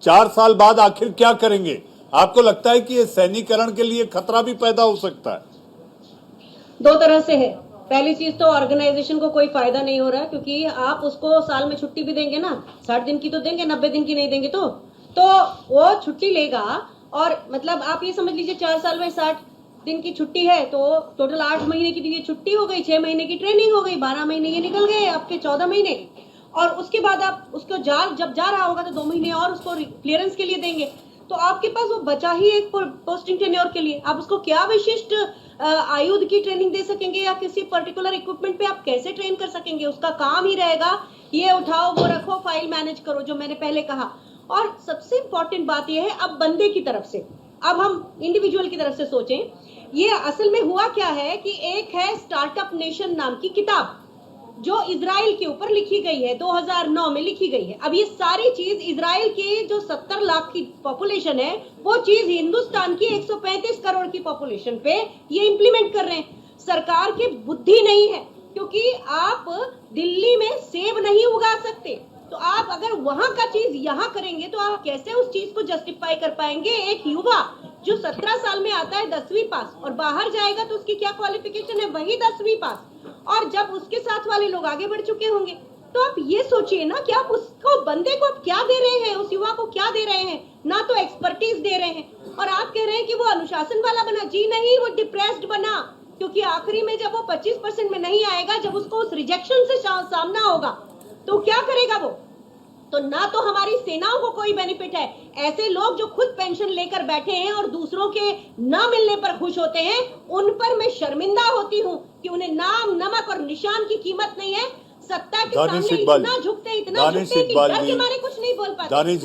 4 साल बाद आखिर क्या करेंगे? आपको लगता है कि ये सैनिकरण के लिए खतरा भी पैदा हो सकता है? दो तरह से है। पहली चीज तो ऑर्गेनाइजेशन को कोई फायदा नहीं हो रहा है, क्योंकि आप उसको साल में छुट्टी भी देंगे ना, 60 दिन की तो देंगे, 90 दिन की नहीं देंगे तो वो छुट्टी लेगा। और मतलब आप ये समझ लीजिए 4 साल में 60 दिन की छुट्टी है तो टोटल 8 महीने की ये छुट्टी हो गई, 6 महीने की ट्रेनिंग हो गई, 12 महीने ये निकल गए आपके 14 महीने। और उसके बाद आप उसको जब जा रहा होगा तो 2 महीने और उसको क्लियरेंस के लिए देंगे। तो आपके पास वो बचा ही एक पोस्टिंग टेन्योर के लिए। आप उसको क्या विशिष्ट आयुध की ट्रेनिंग दे सकेंगे, या किसी पर्टिकुलर इक्विपमेंट पे आप कैसे ट्रेन कर सकेंगे? उसका काम ही रहेगा ये उठाओ वो रखो फाइल मैनेज करो, जो मैंने पहले कहा। और सबसे इंपॉर्टेंट बात यह है, अब बंदे की तरफ से, अब हम इंडिविजुअल की तरफ से सोचें। ये असल में हुआ क्या है कि एक है स्टार्टअप नेशन नाम की किताब, जो इजराइल के ऊपर लिखी गई है, 2009 में लिखी गई है। अब ये सारी चीज इजराइल की जो 70 लाख की पॉपुलेशन है, वो चीज हिंदुस्तान की 135 करोड़ की पॉपुलेशन पे ये इंप्लीमेंट कर रहे हैं। सरकार की बुद्धि नहीं है, क्योंकि आप दिल्ली में सेब नहीं उगा सकते, तो आप अगर वहां का चीज यहाँ करेंगे तो आप कैसे उस चीज को जस्टिफाई कर पाएंगे? एक युवा जो 17 साल में आता है 10वीं पास, और बाहर जाएगा तो उसकी क्या क्वालिफिकेशन है? वही 10वीं पास। और जब उसके साथ वाले लोग आगे बढ़ चुके होंगे, तो आप ये सोचिए ना कि आप उसको बंदे को आप क्या दे रहे हैं, उस युवा को क्या दे रहे हैं? ना तो एक्सपर्टीज दे रहे हैं, और आप कह रहे हैं कि वो अनुशासन वाला बना। जी नहीं, वो डिप्रेस्ड बना, क्योंकि आखिरी में जब वो 25% में नहीं आएगा, जब उसको उस रिजेक्शन से सामना होगा, तो क्या करेगा वो? तो ना तो हमारी सेनाओं को कोई बेनिफिट है। ऐसे लोग जो खुद पेंशन लेकर बैठे हैं और दूसरों के ना मिलने पर खुश होते हैं, उन पर मैं शर्मिंदा होती हूँ कि उन्हें नाम नमक और निशान की कीमत नहीं है। सत्ता के सामने इतना झुकते कि डर के मारे कुछ नहीं बोल पाते। दानी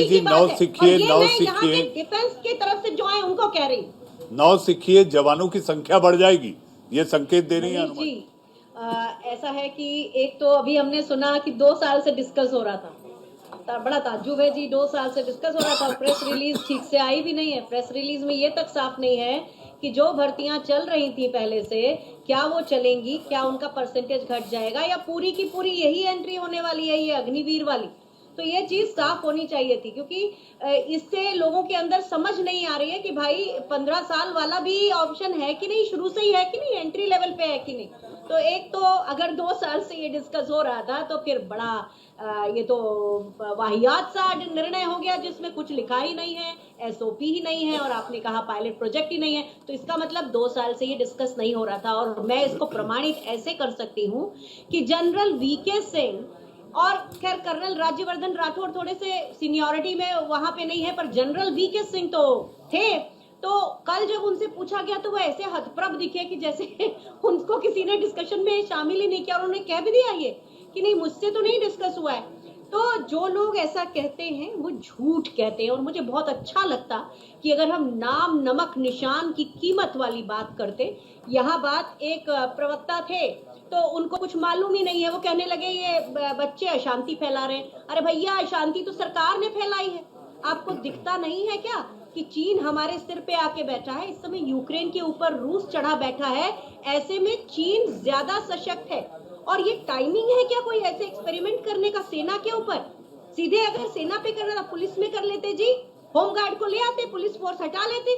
जी नौ सीखिए, डिफेंस की तरफ से जो है उनको कह रही, नौ सीखिए, जवानों की संख्या बढ़ जाएगी, ये संकेत दे रही है जी। ऐसा है कि एक तो अभी हमने सुना कि 2 साल से डिस्कस हो रहा था, बड़ा ताज्जुब है जी। 2 साल से डिस्कस हो रहा था, प्रेस रिलीज ठीक से आई भी नहीं है। प्रेस रिलीज में ये तक साफ नहीं है कि जो भर्तियां चल रही थी पहले से, क्या वो चलेंगी, क्या उनका परसेंटेज घट जाएगा, या पूरी की पूरी यही एंट्री होने वाली है, ये अग्निवीर वाली। तो ये चीज साफ होनी चाहिए थी, क्योंकि इससे लोगों के अंदर समझ नहीं आ रही है कि भाई 15 साल वाला भी ऑप्शन है कि नहीं, शुरू से ही है कि नहीं, एंट्री लेवल पे है कि नहीं। तो एक तो अगर 2 साल से ये डिस्कस हो रहा था, तो फिर बड़ा ये तो वाहियात सा निर्णय हो गया, जिसमें कुछ लिखा ही नहीं है, एसओपी ही नहीं है, और आपने कहा पायलट प्रोजेक्ट ही नहीं है। तो इसका मतलब 2 साल से ये डिस्कस नहीं हो रहा था। और मैं इसको प्रमाणित ऐसे कर सकती हूँ कि जनरल वीके सिंह और खैर कर्नल राज्यवर्धन राठौड़ थोड़े से सीनियरिटी में वहां पे नहीं है, पर जनरल वीके सिंह तो थे। तो कल जब उनसे पूछा गया तो वो ऐसे हतप्रभ दिखे कि जैसे उनको किसी ने डिस्कशन में शामिल ही नहीं किया, और उन्होंने कह भी दिया ये कि नहीं, मुझसे तो नहीं डिस्कस हुआ है। तो जो लोग ऐसा कहते हैं वो झूठ कहते हैं। और मुझे बहुत अच्छा लगता कि अगर हम नाम नमक निशान की कीमत वाली बात करते। यहाँ बात एक प्रवक्ता थे, तो उनको कुछ मालूम ही नहीं है, वो कहने लगे ये बच्चे अशांति फैला रहे हैं। अरे भैया, अशांति तो सरकार ने फैलाई है। आपको दिखता नहीं है क्या कि चीन हमारे सिर पे आके बैठा है? इस समय यूक्रेन के ऊपर रूस चढ़ा बैठा है। ऐसे में चीन ज्यादा सशक्त है। और ये टाइमिंग है क्या कोई ऐसे एक्सपेरिमेंट करने का सेना के ऊपर? सीधे अगर सेना पे करना था, पुलिस में कर लेते जी, होमगार्ड को ले आते, पुलिस फोर्स हटा लेते।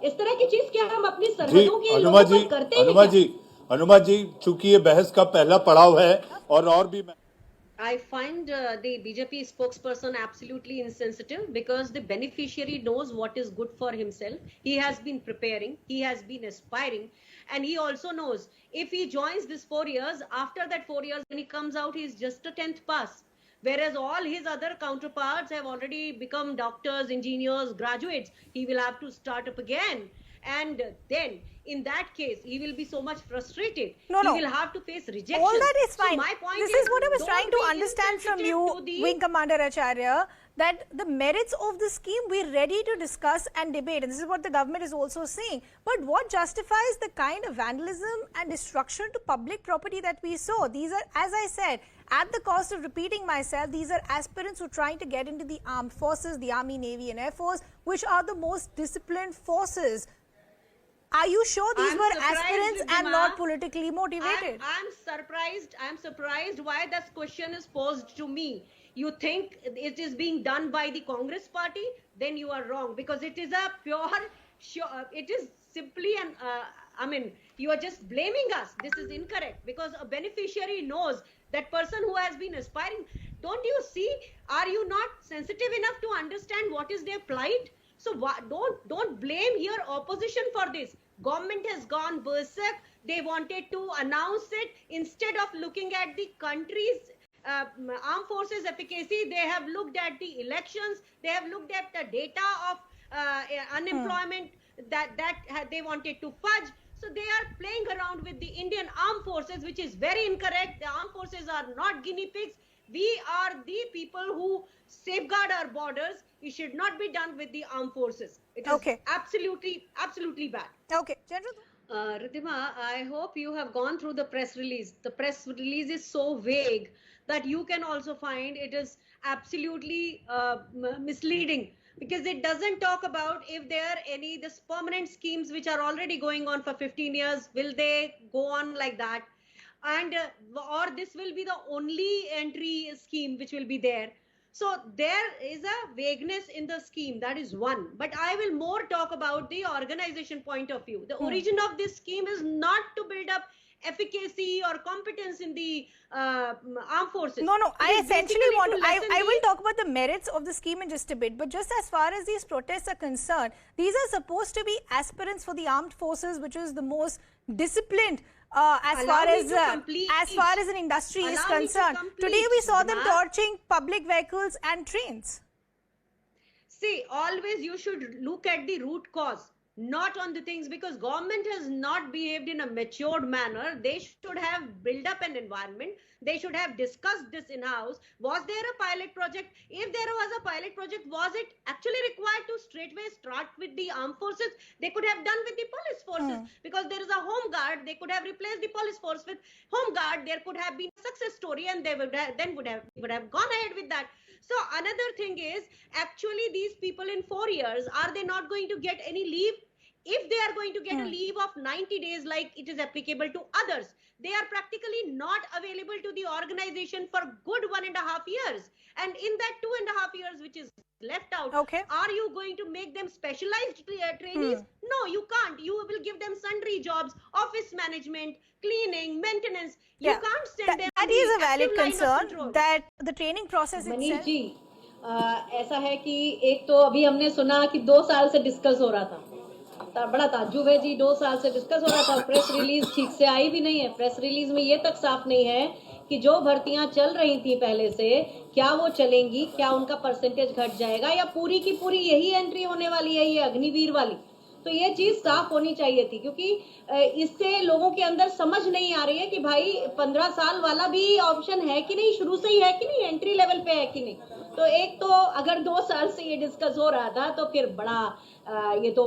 इस तरह की चीज क्या हम अपनी सरहदों के लोगों पर करते हैं? अनुमा जी, चूंकि ये बहस का पहला पड़ाव है, और भी I find the BJP spokesperson absolutely insensitive, because the beneficiary knows what is good for himself. He has been preparing, he has been aspiring, and he also knows if he joins this 4 years, after that 4 years when he comes out, he is just a 10th pass. Whereas all his other counterparts have already become doctors, engineers, graduates. He will have to start up again. And then, in that case, he will be so much frustrated. No. He will have to face rejection. All that is fine. So my point this is what I was trying to understand from you, Wing Commander Acharya, that the merits of the scheme we're ready to discuss and debate, and this is what the government is also saying. But what justifies the kind of vandalism and destruction to public property that we saw? These are, as I said, at the cost of repeating myself, these are aspirants who are trying to get into the armed forces, the Army, Navy and Air Force, which are the most disciplined forces. Are you sure these were aspirants and not politically motivated? I'm surprised why this question is posed to me. you think it is being done by the Congress party, then you are wrong, because it is a pure, it is simply an, I mean, you are just blaming us. This is incorrect, because a beneficiary knows that person who has been aspiring. Don't you see? Are you not sensitive enough to understand what is their plight? So don't blame here opposition for this. Government has gone berserk. They wanted to announce it instead of looking at the country's armed forces efficacy. They have looked at the elections. They have looked at the data of unemployment that they wanted to fudge. So they are playing around with the Indian armed forces, which is very incorrect. The armed forces are not guinea pigs. We are the people who safeguard our borders. It should not be done with the armed forces. It is absolutely bad. Okay, General. Ridhima, I hope you have gone through the press release. The press release is so vague that you can also find it is absolutely misleading, because it doesn't talk about if there are any this permanent schemes which are already going on for 15 years. Will they go on like that? And or this will be the only entry scheme which will be there. So there is a vagueness in the scheme. That is one. But I will more talk about the organization point of view. The origin of this scheme is not to build up efficacy or competence in the armed forces. No, I It is essentially basically want to I lessen will talk about the merits of the scheme in just a bit, but just as far as these protests are concerned, these are supposed to be aspirants for the armed forces, which is the most disciplined as far as an industry is concerned. Today we saw them torching public vehicles and trains. See, always you should look at the root cause, not on the things, because government has not behaved in a matured manner. They should have built up an environment. They should have discussed this in-house. Was there a pilot project? If there was a pilot project, was it actually required to straightway start with the armed forces? They could have done with the police forces, because there is a home guard. They could have replaced the police force with home guard. There could have been a success story, and they would have gone ahead with that. So another thing is, actually these people in 4 years, are they not going to get any leave? If they are going to get a leave of 90 days like it is applicable to others, they are practically not available to the organization for good 1.5 years. And in that 2.5 years which is left out, are you going to make them specialized trainees? No, you can't. You will give them sundry jobs, office management, cleaning, maintenance. You can't send them. That is a valid concern, that the training process itself. जी, ऐसा है कि एक तो अभी हमने सुना कि 2 साल से डिस्कस हो रहा था. बड़ा ताज्जुब है जी, 2 साल से डिस्कस हो रहा था. प्रेस रिलीज ठीक से आई भी नहीं है. प्रेस रिलीज में ये तक साफ नहीं है कि जो भर्तियां चल रही थी पहले से, क्या वो चलेंगी, क्या उनका परसेंटेज घट जाएगा, या पूरी की पूरी यही एंट्री होने वाली है, ये अग्निवीर वाली. तो ये चीज साफ होनी चाहिए थी, क्योंकि इससे लोगों के अंदर समझ नहीं आ रही है कि भाई 15 साल वाला भी ऑप्शन है कि नहीं, शुरू से ही है कि नहीं, एंट्री लेवल पे है कि नहीं. तो एक तो अगर 2 साल से ये डिस्कस हो रहा था, तो फिर बड़ा ये तो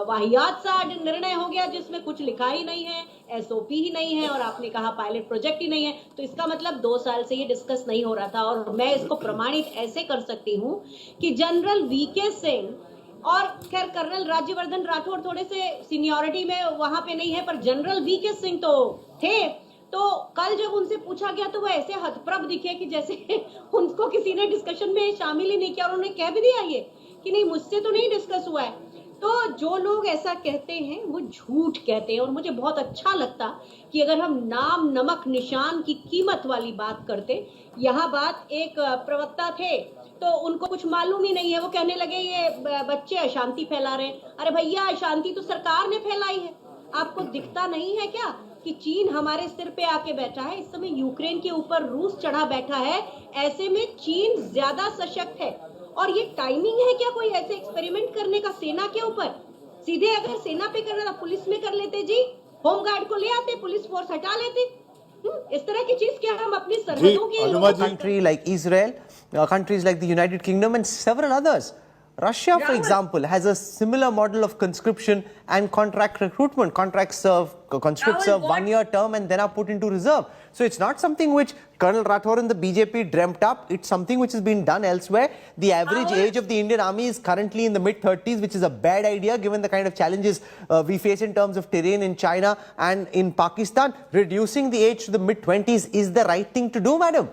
वाहियात सा निर्णय हो गया, जिसमें कुछ लिखा ही नहीं है, एसओपी ही नहीं है, और आपने कहा पायलट प्रोजेक्ट ही नहीं है. तो इसका मतलब 2 साल से ये डिस्कस नहीं हो रहा था. और मैं इसको प्रमाणित ऐसे कर सकती हूँ कि जनरल वीके सिंह और खैर कर्नल राज्यवर्धन राठौड़ थोड़े से सीनियरिटी में वहां पे नहीं है, पर जनरल वीके सिंह तो थे. तो कल जब उनसे पूछा गया तो वो ऐसे हतप्रभ दिखे कि जैसे उनको किसी ने डिस्कशन में शामिल ही नहीं किया, और उन्होंने कह भी दिया ये कि नहीं, मुझसे तो नहीं डिस्कस हुआ है. तो जो लोग ऐसा कहते हैं वो झूठ कहते हैं. और मुझे बहुत अच्छा लगता कि अगर हम नाम नमक निशान की कीमत वाली बात करते. यहाँ बात एक प्रवक्ता थे, तो उनको कुछ मालूम ही नहीं है, वो कहने लगे ये बच्चे अशांति फैला रहे हैं. अरे भैया, अशांति तो सरकार ने फैलाई है. आपको दिखता नहीं है क्या कि चीन हमारे सिर पे आके बैठा है? इस समय यूक्रेन के ऊपर रूस चढ़ा बैठा है. ऐसे में चीन ज्यादा सशक्त है. और ये टाइमिंग है क्या कोई ऐसे एक्सपेरिमेंट करने का सेना के ऊपर? सीधे अगर सेना पे करना था, पुलिस में कर लेते जी, होम गार्ड को ले आते, पुलिस फोर्स हटा लेते. इस तरह की चीज क्या हम अपनी सरहदों के country like Israel, countries like the United Kingdom and several others. Russia, for example, has a similar model of conscription and contract recruitment. Conscripts serve 1-year term and then are put into reserve. So it's not something which Colonel Rathore and the BJP dreamt up. It's something which has been done elsewhere. The average age of the Indian army is currently in the mid-30s, which is a bad idea given the kind of challenges we face in terms of terrain in China and in Pakistan. Reducing the age to the mid-20s is the right thing to do, madam.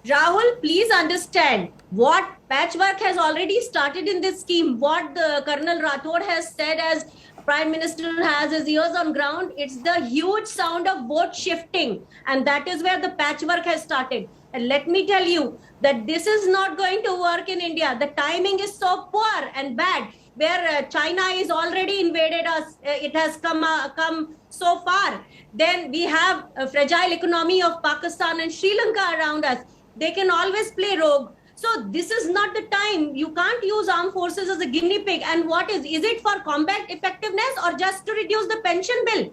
Rahul, please understand what patchwork has already started in this scheme. What the Colonel Rathod has said as Prime Minister has his ears on ground. It's the huge sound of vote shifting, and that is where the patchwork has started. And let me tell you that this is not going to work in India. The timing is so poor and bad. Where China is already invaded us, it has come so far. Then we have a fragile economy of Pakistan and Sri Lanka around us. They can always play rogue. So this is not the time. You can't use armed forces as a guinea pig. And what is it for combat effectiveness or just to reduce the pension bill?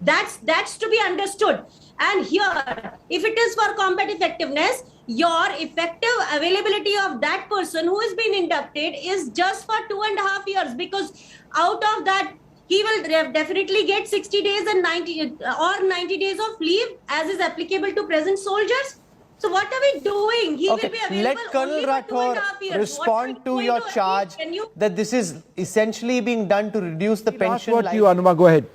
That's to be understood. And here, if it is for combat effectiveness, your effective availability of that person who has been inducted is just for 2.5 years, because out of that, he will definitely get 60 days and 90 days of leave as is applicable to present soldiers. So what are we doing? He will be available. Let Colonel only for 2.5 Rathod years. respond to your charge that this is essentially being done to reduce the pension. What you, Anuma, go ahead.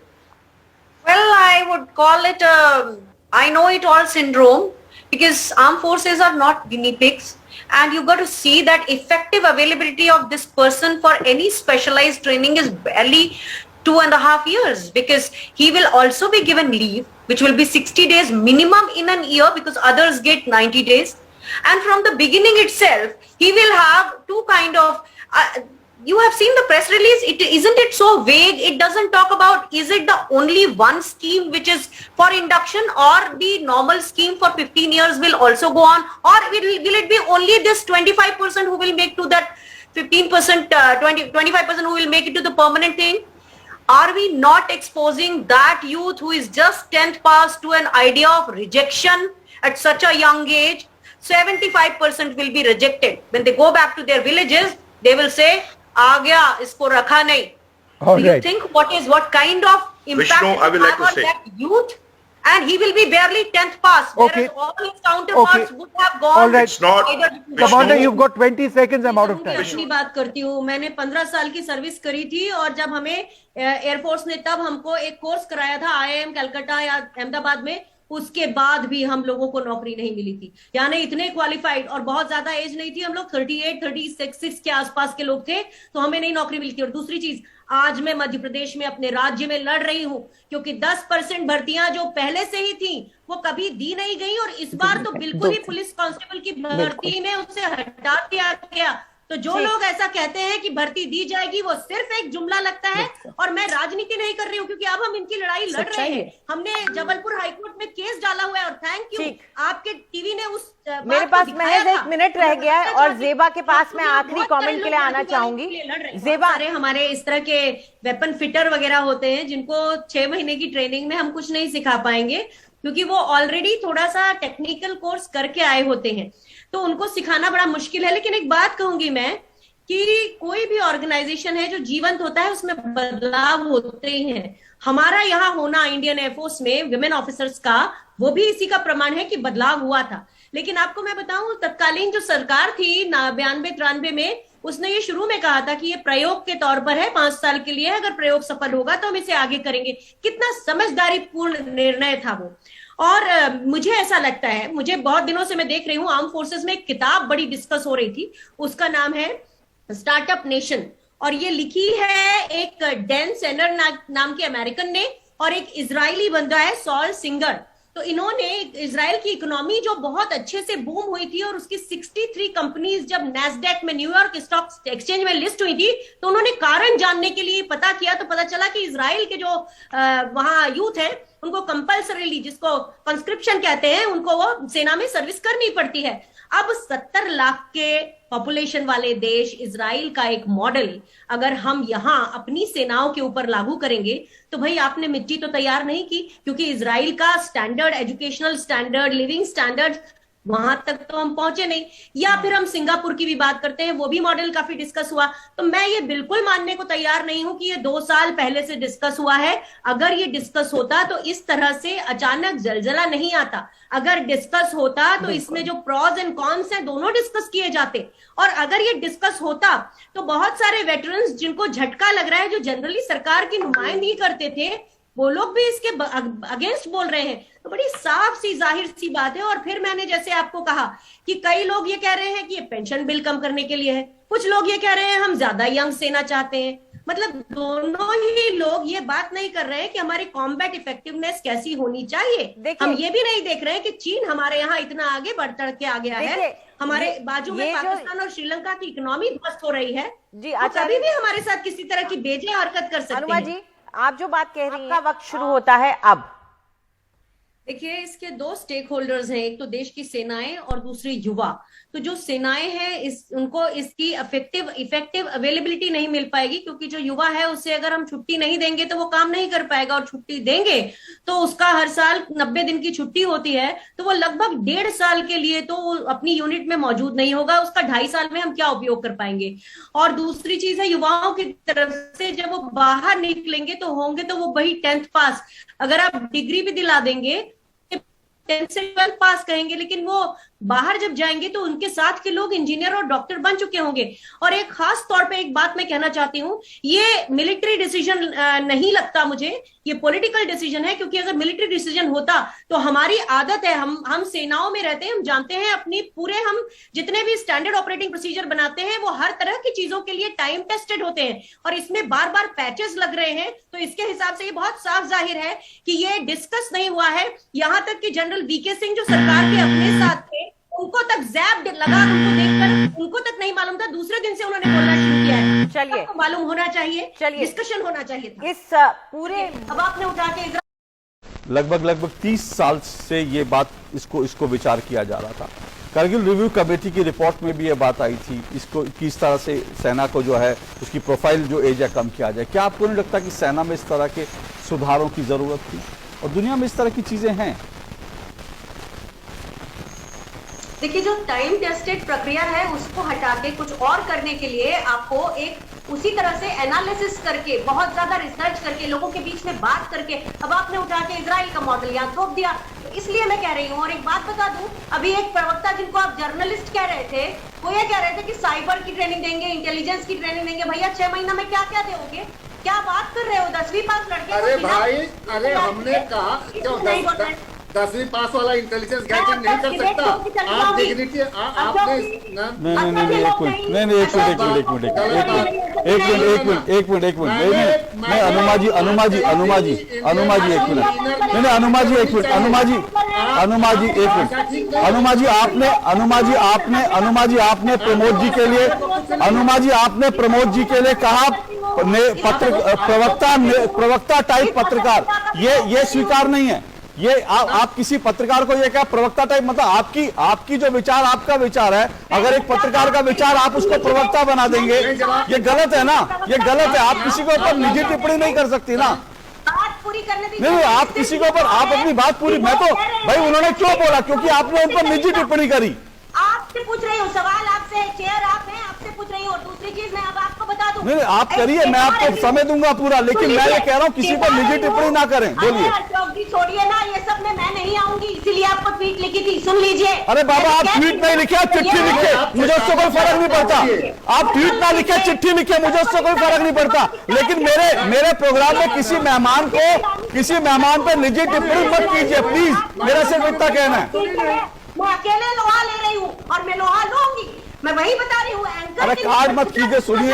Well, I would call it a I know it all syndrome, because armed forces are not guinea pigs, and you got to see that effective availability of this person for any specialized training is barely 2.5 years, because he will also be given leave, which will be 60 days minimum in an year, because others get 90 days. And from the beginning itself, he will have two kind of, you have seen the press release, isn't it so vague? It doesn't talk about, is it the only one scheme which is for induction, or the normal scheme for 15 years will also go on, or will it be only this 25% who will make to that 15%, 25% who will make it to the permanent thing? Are we not exposing that youth who is just 10th pass to an idea of rejection at such a young age? 75% will be rejected. When they go back to their villages, they will say, "Aa gaya, isko rakha nahi." All Do you right. think what kind of impact Vishnu, I will like have to on say. that youth? And he will be barely 10th pass, Okay. whereas all his counterparts Okay. would have gone. All right. It's not- either- Commander, Vishnu- you've got 20 seconds. I'm out of मैं time. अपनी बात करती हूँ। मैंने 15 साल की service करी थी, और जब हमें एयरफोर्स ने तब हमको एक कोर्स कराया था IIM कलकत्ता या अहमदाबाद में, उसके बाद भी हम लोगों को नौकरी नहीं मिली थी। यानी इतने क्वालिफाइड और बहुत ज्यादा एज नहीं थी, हम लोग 38, 36 के आसपास के लोग थे, तो हमें नहीं नौकरी मिली थी। और दूसरी चीज, आज मैं मध्य प्रदेश में अपने राज्य में लड़ रही हूं, क्योंकि 10% भर्तियां जो पहले से ही थी वो कभी दी नहीं गई, और इस बार तो बिल्कुल ही पुलिस कांस्टेबल की भर्ती में उसे हटा दिया गया। तो जो लोग ऐसा कहते हैं कि भर्ती दी जाएगी, वो सिर्फ एक जुमला लगता है, और मैं राजनीति नहीं कर रही हूँ, क्योंकि अब हम इनकी लड़ाई लड़ रहे हैं। हमने जबलपुर हाईकोर्ट में केस डाला हुआ है, और थैंक यू ठीक। आपके टीवी ने उस मेरे पास महज 1 मिनट रह गया है, और जेबा के पास मैं आखिरी कमेंट के लिए आना चाहूंगी। जेबा, अरे हमारे इस तरह के वेपन फिटर वगैरह होते हैं जिनको 6 महीने की ट्रेनिंग में हम कुछ नहीं सिखा पाएंगे, क्योंकि वो ऑलरेडी थोड़ा सा टेक्निकल कोर्स करके आए होते हैं, तो उनको सिखाना बड़ा मुश्किल है। लेकिन एक बात कहूंगी मैं कि कोई भी ऑर्गेनाइजेशन है जो जीवंत होता है, उसमें बदलाव होते हैं। हमारा यहाँ होना इंडियन एयरफोर्स में विमेन ऑफिसर्स का, वो भी इसी का प्रमाण है कि बदलाव हुआ था। लेकिन आपको मैं बताऊं, तत्कालीन जो सरकार थी 92-93 में, उसने ये शुरू में कहा था कि ये प्रयोग के तौर पर है, 5 साल के लिए, अगर प्रयोग सफल होगा तो हम इसे आगे करेंगे। कितना समझदारी पूर्ण निर्णय था वो। और मुझे ऐसा लगता है, मुझे बहुत दिनों से मैं देख रही हूँ आर्म फोर्सेस में एक किताब बड़ी डिस्कस हो रही थी, उसका नाम है स्टार्टअप नेशन, और ये लिखी है एक डैन सेनर नाम के अमेरिकन ने, और एक इजरायली बंदा है सॉल सिंगर। तो इन्होंने इजराइल की इकोनॉमी जो बहुत अच्छे से बूम हुई थी, और उसकी 63 कंपनीज जब नैस्डैक में, न्यूयॉर्क स्टॉक एक्सचेंज में लिस्ट हुई थी, तो उन्होंने कारण जानने के लिए पता किया, तो पता चला कि इजराइल के जो वहां यूथ है, उनको कंपल्सरीली, जिसको कंस्क्रिप्शन कहते हैं, उनको वो सेना में सर्विस करनी पड़ती है। अब 70 लाख के पॉपुलेशन वाले देश इजराइल का एक मॉडल अगर हम यहाँ अपनी सेनाओं के ऊपर लागू करेंगे, तो भाई आपने मिट्टी तो तैयार नहीं की, क्योंकि इजराइल का standard, educational standard, living standard, वहां तक तो हम पहुंचे नहीं। या फिर हम सिंगापुर की भी बात करते हैं, वो भी मॉडल काफी डिस्कस हुआ। तो मैं ये बिल्कुल मानने को तैयार नहीं हूं कि ये 2 साल पहले से डिस्कस हुआ है। अगर ये डिस्कस होता तो इस तरह से अचानक जलजला नहीं आता। अगर डिस्कस होता तो इसमें जो प्रॉज एंड कॉन्स हैं, दोनों डिस्कस किए जाते। और अगर ये डिस्कस होता तो बहुत सारे वेटरन्स जिनको झटका लग रहा है, जो जनरली सरकार की नुमाइंदगी करते थे, वो लोग भी इसके अगेंस्ट बोल रहे हैं। तो बड़ी साफ सी जाहिर सी बात है। और फिर मैंने जैसे आपको कहा कि कई लोग ये कह रहे हैं कि ये पेंशन बिल कम करने के लिए है, कुछ लोग ये कह रहे हैं हम ज्यादा यंग सेना चाहते हैं। मतलब दोनों ही लोग ये बात नहीं कर रहे हैं कि हमारी कॉम्बैट इफेक्टिवनेस कैसी होनी चाहिए। हम ये भी नहीं देख रहे हैं कि चीन हमारे यहाँ इतना आगे बढ़ चढ़ के आ गया है, हमारे बाजू में पाकिस्तान और श्रीलंका की इकोनॉमी ध्वस्त हो रही है जी। कभी भी हमारे साथ किसी तरह की बेजे हरकत कर सकते हैं। अनुमा जी, आप जो बात कह रही हैं, आपका वक्त शुरू होता है अब। देखिए, इसके दो स्टेक होल्डर्स हैं, एक तो देश की सेनाएं और दूसरी युवा। तो जो सेनाएं हैं उनको इसकी इफेक्टिव अवेलेबिलिटी नहीं मिल पाएगी, क्योंकि जो युवा है उसे अगर हम छुट्टी नहीं देंगे तो वो काम नहीं कर पाएगा, और छुट्टी देंगे तो उसका हर साल 90 दिन की छुट्टी होती है, तो वो लगभग 1.5 साल के लिए तो वो अपनी यूनिट में मौजूद नहीं होगा। उसका 2.5 साल में हम क्या उपयोग कर पाएंगे। और दूसरी चीज है युवाओं की तरफ से, जब वो बाहर निकलेंगे तो होंगे तो वो वही 10th पास, अगर आप डिग्री भी दिला देंगे 10th से 12th पास कहेंगे, लेकिन वो बाहर जब जाएंगे तो उनके साथ के लोग इंजीनियर और डॉक्टर बन चुके होंगे। और एक खास तौर पे एक बात मैं कहना चाहती हूँ, ये मिलिट्री डिसीजन नहीं लगता मुझे, ये पॉलिटिकल डिसीजन है। क्योंकि अगर मिलिट्री डिसीजन होता तो हमारी आदत है, हम सेनाओं में रहते हैं, हम जानते हैं अपनी पूरे, हम जितने भी स्टैंडर्ड ऑपरेटिंग प्रोसीजर बनाते हैं वो हर तरह की चीजों के लिए टाइम टेस्टेड होते हैं, और इसमें बार बार पैचेस लग रहे हैं। तो इसके हिसाब से ये बहुत साफ जाहिर है कि ये डिस्कस नहीं हुआ है। यहां तक कि जनरल वीके सिंह जो सरकार के अपने साथ थे, उनको तक जैब लगा, उनको देखकर उनको तक नहीं मालूम था, दूसरे दिन से उन्होंने बोलना शुरू किया है। चलिए, मालूम होना चाहिए, चलिए डिस्कशन होना चाहिए था। इस पूरे अब आपने उठा के लगभग 30 साल से ये बात इसको विचार किया जा रहा था। कारगिल रिव्यू कमेटी की रिपोर्ट में भी ये बात आई थी, इसको किस तरह से सेना को जो है उसकी प्रोफाइल जो एज है कम किया जाए। क्या आपको नहीं लगता कि सेना में इस तरह के सुधारों की जरूरत थी, और दुनिया में इस तरह की चीजें हैं? देखिए, जो टाइम टेस्टेड प्रक्रिया है उसको हटा के कुछ और करने के लिए आपको एक उसी तरह से एनालिसिस करके, बहुत ज्यादा रिसर्च करके, लोगों के बीच में बात करके, अब आपने उठा के इजराइल का मॉडल यहाँ थोप दिया। तो इसलिए मैं कह रही हूँ, और एक बात बता दूं, अभी एक प्रवक्ता जिनको आप जर्नलिस्ट कह रहे थे, वो ये कह रहे थे कि साइबर की ट्रेनिंग देंगे, इंटेलिजेंस की ट्रेनिंग देंगे। भैया 6 महीना में क्या क्या दोगे? क्या बात कर रहे हो? 10वीं पास लड़के? अरे भाई, अरे हमने कहा क्यों 10वीं पास वाला इंटेलिजेंस गैदरिंग नहीं कर सकता? आप डिग्निटी आपने एक मिनट नहीं, अनुमा जी आपने प्रमोद जी के लिए कहा प्रवक्ता टाइप पत्रकार, ये स्वीकार नहीं है। ये आप किसी पत्रकार को ये क्या प्रवक्ता टाइप, मतलब आपकी जो विचार, आपका विचार है, अगर एक पत्रकार का विचार आप उसको प्रवक्ता बना देंगे, ये गलत है ना, ये गलत है। आप किसी के ऊपर निजी टिप्पणी नहीं कर सकती ना। बात पूरी करने दीजिए। नहीं, आप किसी के ऊपर, आप अपनी बात पूरी, मैं तो भाई उन्होंने क्यों बोला? क्योंकि आपने उन पर निजी टिप्पणी करी। आपसे पूछ रही हूँ सवाल, आपसे चेयर आप हैं, आपसे पूछ रही हूँ। और दूसरी चीज मैं अब आपको बता दूं, नहीं आप करिए, मैं आपको समय दूंगा पूरा, लेकिन मैं ये कह रहा हूँ किसी पर निजी टिप्पणी ना करें। बोलिए। छोड़िए ना, ये सब में मैं नहीं आऊंगी, इसीलिए आपको ट्वीट लिखी थी, सुन लीजिए। अरे बाबा, आप ट्वीट नहीं लिखे, आप चिट्ठी लिखे, मुझे उससे कोई फर्क नहीं पड़ता। आप ट्वीट ना लिखे, चिट्ठी लिखे, मुझे उससे कोई फर्क नहीं पड़ता। लेकिन मेरे प्रोग्राम में किसी मेहमान पर निजी टिप्पणी मत कीजिए प्लीज, मेरा सिर्फ इतना कहना है। मैं अकेले लोहा ले रही हूँ और मैं लोहा लूंगी, मैं वही बता रही हूँ। अरे कार्ड मत कीजिए, सुनिए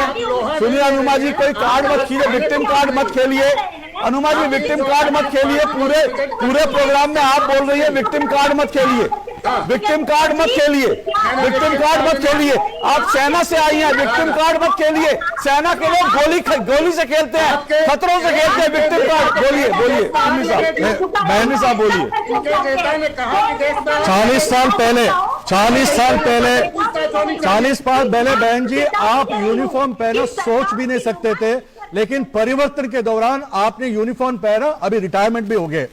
अनुमा जी, कोई कार्ड मत कीजिए, विक्टिम कार्ड मत खेलिए। अनुमा जी, विक्टिम कार्ड मत खेलिए, पूरे प्रोग्राम में आप बोल रही है विक्टिम कार्ड मत खेलिए, विक्टिम कार्ड मत खेलिए, विक्टिम कार्ड मत खेलिए। आप सेना से आई हैं, विक्टिम कार्ड मत खेलिए। सेना के लोग गोली से खेलते हैं, खतरों से खेलते हैं। विक्टिम कार्ड बोलिए बहनी साहब बोलिए। 40 साल पहले बहन जी, आप यूनिफॉर्म पहनो सोच भी नहीं सकते थे, लेकिन परिवर्तन के दौरान आपने यूनिफॉर्म पहना, अभी रिटायरमेंट भी हो गए।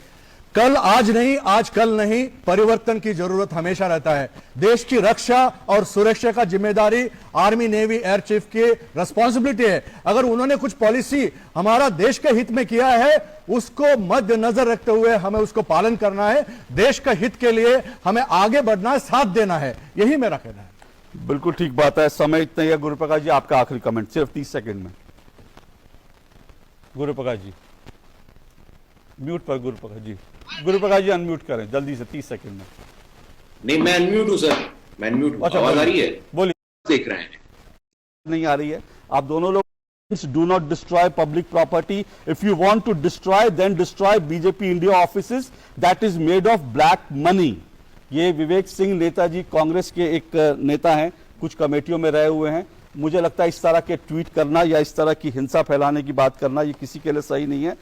कल आज नहीं, आज कल नहीं, परिवर्तन की जरूरत हमेशा रहता है। देश की रक्षा और सुरक्षा का जिम्मेदारी आर्मी, नेवी, एयर चीफ की रिस्पॉन्सिबिलिटी है। अगर उन्होंने कुछ पॉलिसी हमारा देश के हित में किया है, उसको मद्देनजर रखते हुए हमें उसको पालन करना है। देश का हित के लिए हमें आगे बढ़ना है, साथ देना है, यही मेरा कहना है। बिल्कुल ठीक बात है। समय इतना ही है। गुरुप्रकाश जी, आपका आखिरी कमेंट सिर्फ 30 सेकंड में। गुरुप्रकाश जी। म्यूट पर गुरुप्रकाश जी, गुरुप्रकाश जी अनम्यूट करें जल्दी से 30 सेकंड में। नहीं, मैं अनम्यूट हूं सर, मैं अनम्यूट हूं। अच्छा, आवाज आ रही है? बोलिए। देख रहे हैं, नहीं आ रही है। आप दोनों लोग do not destroy public property. If you want to destroy, then destroy BJP India offices that is made of black money. ये विवेक सिंह नेताजी कांग्रेस के एक नेता हैं, कुछ कमेटियों में रहे हुए हैं। मुझे लगता है इस तरह के ट्वीट करना या इस तरह की हिंसा फैलाने की बात करना ये किसी के लिए सही नहीं है।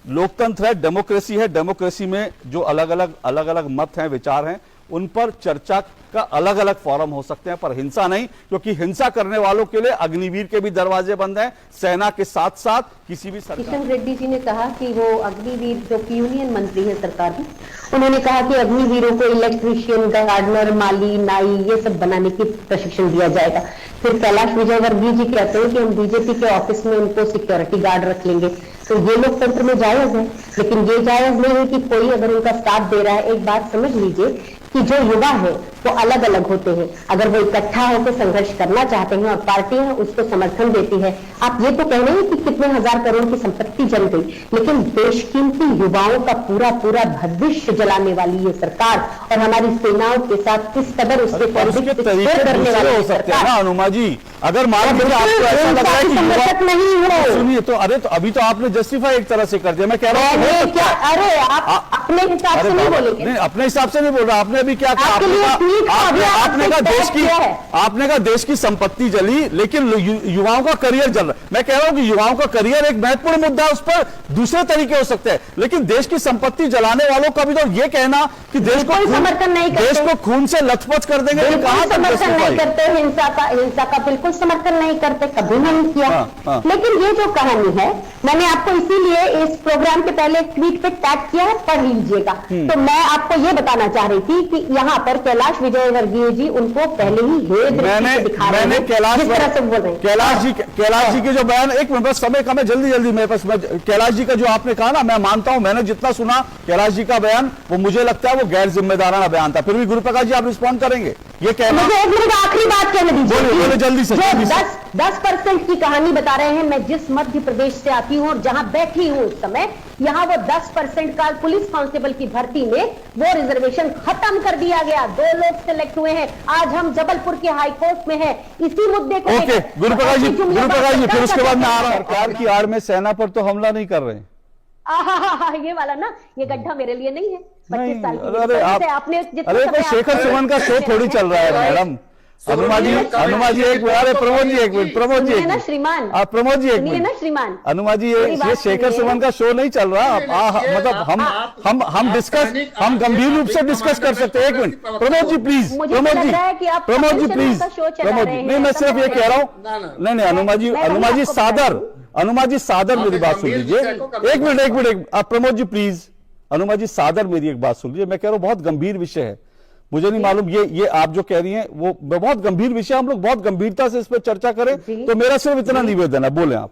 लोकतंत्र है, डेमोक्रेसी है, डेमोक्रेसी में जो अलग अलग मत हैं, विचार हैं, उन पर चर्चा का अलग अलग फोरम हो सकते हैं, पर हिंसा नहीं, क्योंकि हिंसा करने वालों के लिए अग्निवीर के भी दरवाजे बंद हैं। सेना के साथ साथ किसी भी सरकार। किशन रेड्डी जी ने कहा कि वो अग्निवीर, जो कि यूनियन मंत्री है सरकार में, उन्होंने कहा कि अग्निवीरों को इलेक्ट्रीशियन, गार्डनर, माली, नाई ये सब बनाने की प्रशिक्षण दिया जाएगा। फिर कैलाश विजयवर्गीय जी कहते हैं कि हम बीजेपी के ऑफिस में उनको सिक्योरिटी गार्ड रख लेंगे। तो ये लोकतंत्र में जायज है, लेकिन ये जायज नहीं है कि कोई अगर उनका साथ दे रहा है। एक बात समझ लीजिए कि जो युवा है वो अलग अलग होते हैं। अगर वो इकट्ठा होकर संघर्ष करना चाहते हैं और पार्टी है उसको समर्थन देती है, आप ये तो कह रहे हैं कि कितने हजार करोड़ की संपत्ति जल गई, लेकिन देशकीमती युवाओं का पूरा भविष्य जलाने वाली ये सरकार और हमारी सेनाओं के साथ किस कदर उसके करने वाली हो सकते हैं ना अनुमा जी। अगर मान लीजिए आपको ऐसा लग रहा है कि समर्थक नहीं हो, सुनिए तो, अरे तो अभी तो आपने जस्टिफाई एक तरह से कर दिया। मैं कह रहा हूँ क्या, अरे आप अपने हिसाब से नहीं बोलेंगे। नहीं, अपने हिसाब से नहीं बोल रहा। आपने अभी क्या कहा? आपने कहा देश की संपत्ति जली, लेकिन युवाओं का करियर जल रहा है। मैं कह रहा हूं कि युवाओं का करियर एक महत्वपूर्ण मुद्दा है, उस पर दूसरे तरीके हो सकते हैं, लेकिन देश की संपत्ति जलाने वालों का भी तो ये कहना कि देश को समर्थन नहीं करते, देश को खून से लथपथ कर देंगे, कहां समर्थन नहीं करते। हिंसा का बिल्कुल समर्थन नहीं करते, कभी नहीं किया। लेकिन ये जो कहानी है, मैंने आपको इसीलिए इस प्रोग्राम के पहले ट्वीट पे टैग किया है, पढ़ लीजिएगा। तो मैं आपको ये बताना चाह रही थी कि यहाँ पर कैलाश विजयवर्गीय जी उनको पहले ही मैंने कैलाश जी के जो बयान, एक मिनट बस, समय कम है, जल्दी मेरे पास। कैलाश जी का जो आपने कहा ना, मैं मानता हूं, मैंने जितना सुना कैलाश जी का बयान, वो मुझे लगता है वो गैर जिम्मेदाराना बयान था। फिर भी गुरुप्रकाश जी आप रिस्पॉन्ड करेंगे? ये कहना, मुझे एक मिनट आखिरी बात कहने दीजिए। बोलिए जल्दी से। 10% की कहानी बता रहे हैं। मैं जिस मध्य प्रदेश से आती हूँ और जहां बैठी हूँ उस समय, यहाँ वो 10% का पुलिस कांस्टेबल की भर्ती में वो रिजर्वेशन खत्म कर दिया गया। 2 लोग सिलेक्ट हुए हैं। आज हम जबलपुर के हाई कोर्ट में हैं इसी मुद्दे को। ओके गुरुप्रकाश जी, फिर उसके बाद मैं आ रहा हूं। सरकार की आड़ में सेना पर तो हमला नहीं कर रहे हैं। ये वाला ना, ये गड्ढा मेरे लिए नहीं है। 25 साल की आपने, अरे कोई शेखर सुमन का शो थोड़ी चल रहा है मैडम। अनुमा जी एक मिनट, अरे प्रमोद जी एक मिनट, प्रमोद जी ना श्रीमान, प्रमोद जी एक मिनट, श्रीमान अनुमा जी ये शेखर सुमन का शो नहीं चल रहा। मतलब हम गंभीर रूप से डिस्कस कर सकते हैं। एक minute Pramod ji please, Pramod ji please, Pramod ji, नहीं मैं सिर्फ ये कह रहा हूँ। नहीं अनुमा जी सादर मेरी बात सुन लीजिए। एक मिनट प्रमोद जी प्लीज, अनुमा जी सादर मेरी एक बात सुन लीजिए। मैं कह रहा हूँ बहुत गंभीर विषय है, मुझे नहीं मालूम ये आप जो कह रही हैं वो बहुत गंभीर विषय, हम लोग बहुत गंभीरता से इस पर चर्चा करें। तो मेरा सिर्फ इतना निवेदन है, बोले आप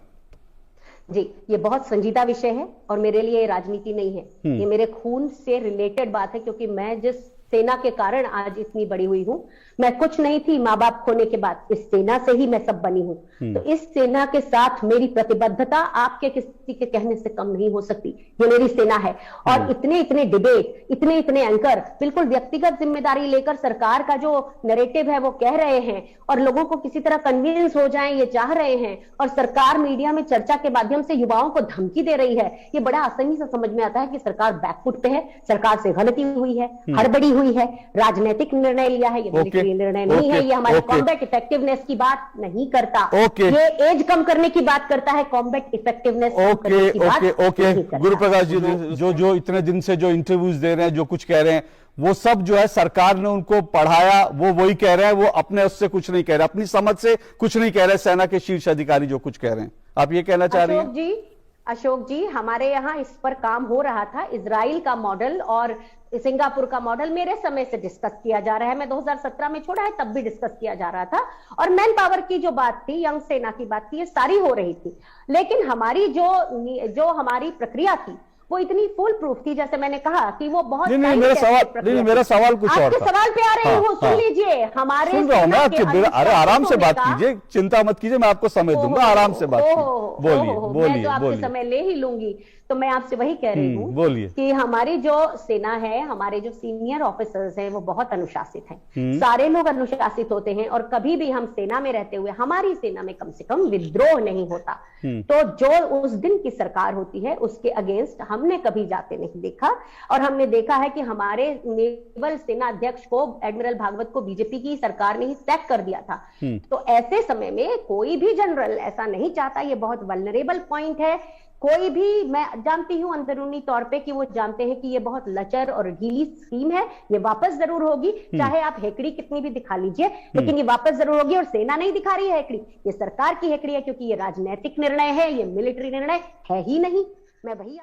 जी। ये बहुत संजीदा विषय है और मेरे लिए राजनीति नहीं है, ये मेरे खून से रिलेटेड बात है, क्योंकि मैं जिस सेना के कारण आज इतनी बड़ी हुई हूं, मैं कुछ नहीं थी माँ बाप खोने के बाद, इस सेना से ही मैं सब बनी हूं। तो इस सेना के साथ मेरी प्रतिबद्धता आपके किसी के कहने से कम नहीं हो सकती। ये मेरी सेना है और इतने डिबेट, इतने एंकर बिल्कुल व्यक्तिगत जिम्मेदारी लेकर सरकार का जो नैरेटिव है वो कह रहे हैं और लोगों को किसी तरह कन्विंस हो जाएं ये चाह रहे हैं, और सरकार मीडिया में चर्चा के माध्यम से युवाओं को धमकी दे रही है। ये बड़ा आसानी से समझ में आता है कि सरकार बैकफुट पे है, सरकार से गलती हुई है, हड़बड़ी हुई है, राजनीतिक निर्णय लिया है। ये मिलिट्री निर्णय नहीं है, ये हमारी कॉम्बैट इफेक्टिवनेस की बात नहीं करता। ये एज कम करने की बात करता है, कॉम्बैट इफेक्टिवनेस ओके गुरुप्रकाश जी जो इतने दिन से जो इंटरव्यूज दे रहे हैं, जो कुछ कह रहे हैं, वो सब जो है सरकार ने उनको पढ़ाया, वो वही कह रहे हैं, वो अपने उससे कुछ नहीं कह रहे, अपनी समझ से कुछ नहीं कह रहे। सेना के शीर्ष अधिकारी जो कुछ कह रहे हैं, आप ये कहना चाह रही हैं? अशोक जी, हमारे यहाँ इस पर काम हो रहा था। इजराइल का मॉडल और सिंगापुर का मॉडल मेरे समय से डिस्कस किया जा रहा है। मैं 2017 में छोड़ा है, तब भी डिस्कस किया जा रहा था। और मैन पावर की जो बात थी, यंग सेना की बात थी, ये सारी हो रही थी। लेकिन हमारी जो हमारी प्रक्रिया थी वो इतनी फुल प्रूफ थी, जैसे मैंने कहा कि वो बहुत मेरा सवाल कुछ और था। सवाल पे आ रही हूँ, सुन लीजिए। हमारे अरे आराम से बात कीजिए, चिंता मत कीजिए, मैं आपको समय दूंगा, आराम से बात कीजिए। बोलिए आपसे समय ले ही लूंगी। तो मैं आपसे वही कह रही हूँ बोलिए। कि हमारी जो सेना है, हमारे जो सीनियर ऑफिसर्स हैं, वो बहुत अनुशासित हैं। सारे लोग अनुशासित होते हैं और कभी भी हम सेना में रहते हुए हमारी सेना में कम से कम विद्रोह नहीं होता। तो जो उस दिन की सरकार होती है उसके अगेंस्ट हमने कभी जाते नहीं देखा। और हमने देखा है कि हमारे नेवल सेना अध्यक्ष को, एडमिरल भागवत को, बीजेपी की सरकार ने ही सैक कर दिया था। तो ऐसे समय में कोई भी जनरल ऐसा नहीं चाहता। ये बहुत वल्नरेबल पॉइंट है। कोई भी, मैं जानती हूं अंदरूनी तौर पे कि वो जानते हैं कि ये बहुत लचर और ढीली स्कीम है, ये वापस जरूर होगी, चाहे आप हेकड़ी कितनी भी दिखा लीजिए, लेकिन ये वापस जरूर होगी। और सेना नहीं दिखा रही है हेकड़ी, ये सरकार की हेकड़ी है, क्योंकि ये राजनीतिक निर्णय है, ये मिलिट्री निर्णय है ही नहीं। मैं वही